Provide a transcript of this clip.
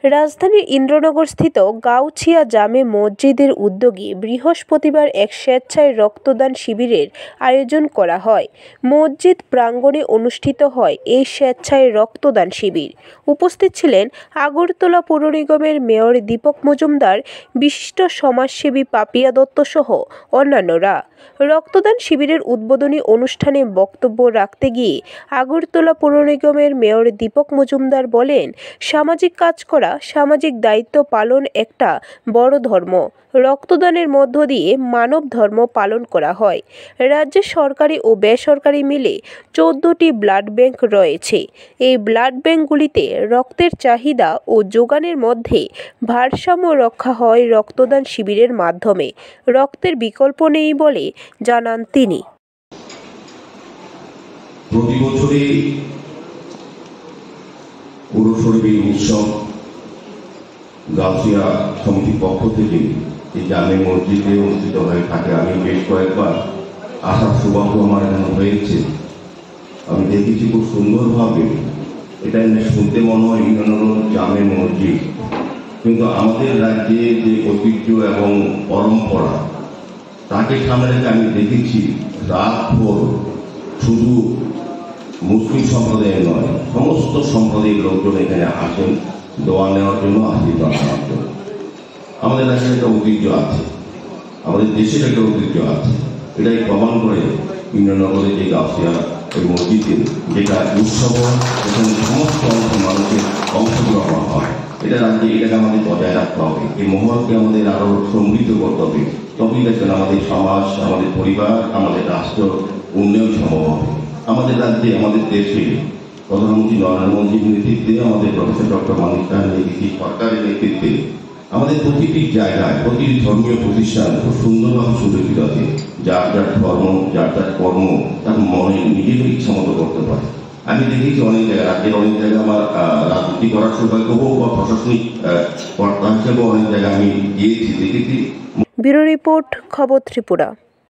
রাজধানীর ইন্দ্রনগরস্থিত গাউছিয়া জামে মসজিদের উদ্যোগে বৃহস্পতিবার এক স্বেচ্ছায় রক্তদান শিবিরের আয়োজন করা হয়। মসজিদ প্রাঙ্গণে অনুষ্ঠিত হয় এই স্বেচ্ছায় রক্তদান শিবির। উপস্থিত ছিলেন আগরতলা পৌর নিগমের মেয়র দীপক মজুমদার, বিশিষ্ট সমাজসেবী পাপিয়া দত্ত সহ অন্যান্যরা। রক্তদান শিবিরের উদ্বোধনী অনুষ্ঠানে বক্তব্য রাখতে গিয়ে আগরতলা পৌর নিগমের মেয়র দীপক মজুমদার বলেন, সামাজিক কাজ করা, সামাজিক দায়িত্ব পালন একটা বড় ধর্ম। রক্তদানের মধ্য দিয়ে মানব ধর্ম পালন করা হয়। রাজ্যে সরকারি ও বেসরকারি মিলে 14টি ব্লাড ব্যাংক রয়েছে। এই ব্লাড ব্যাংকগুলিতে রক্তের চাহিদা ও যোগানের মধ্যে ভারসাম্য রক্ষা হয় রক্তদান শিবিরের মাধ্যমে। রক্তের বিকল্প নেই বলে জানান তিনি। প্রতি বছরই পুরসভা উৎসব গাউছিয়া সমিতির পক্ষ থেকে এই জামে মসজিদে অনুষ্ঠিত হয়ে থাকে। আমি বেশ কয়েকবার আসার সৌভাগ্য আমার এখানে হয়েছে। আমি দেখেছি খুব সুন্দরভাবে। এটা শুনতে মনে হয় ইন্দ্রনগর জামে মসজিদ, কিন্তু আমাদের রাজ্যে যে ঐতিহ্য এবং পরম্পরা তাকে সামনে রেখে আমি দেখেছি রাত ভোর শুধু মুসলিম সম্প্রদায়ের নয়, সমস্ত সম্প্রদায়ের লোকজন এখানে আসেন দোয়া নেওয়ার জন্য, আশীর্বাদ নেওয়ার জন্য। আমাদের রাজ্যের একটা ঐতিহ্য আছে, আমাদের দেশের একটা ঐতিহ্য আছে। এটাই প্রমাণ করে ইন্দ্রনগরের যে গাউছিয়া ওই মসজিদে যেটা উৎসব, এখানে সমস্ত মানুষের অংশগ্রহণ হয়। এটা রাজ্যে এটাকে আমাদের বজায় রাখতে হবে। এই মহলকে আমাদের আরো সমৃদ্ধ করতে হবে। তবেই দেখবেন আমাদের সমাজ, আমাদের পরিবার, আমাদের রাষ্ট্র উন্নয়ন সম্ভব হবে। আমাদের রাজ্যে, আমাদের দেশে প্রধানমন্ত্রী নরেন্দ্র মোদীর নেতৃত্বে, আমাদের প্রফেসর ডক্টর মানিক সাহার নেতৃত্বে, সরকারের নেতৃত্বে আমাদের প্রতিটি জায়গায়, প্রতিটি ধর্মীয় প্রতিষ্ঠান খুব সুন্দরভাবে সুরক্ষিত আছে। যার যার ধর্ম, যার যার কর্ম তার মনে নিজের ইচ্ছা মতো করতে পারে। আমি দেখেছি অনেক জায়গায়, রাজ্যের অনেক জায়গায় আমার রাজনীতি করার সৌভাগ্য হোক বা প্রশাসনিক কর্তা হিসেবে অনেক জায়গায় আমি গিয়েছি, দেখেছি। ব্যুরো রিপোর্ট, খবর ত্রিপুরা।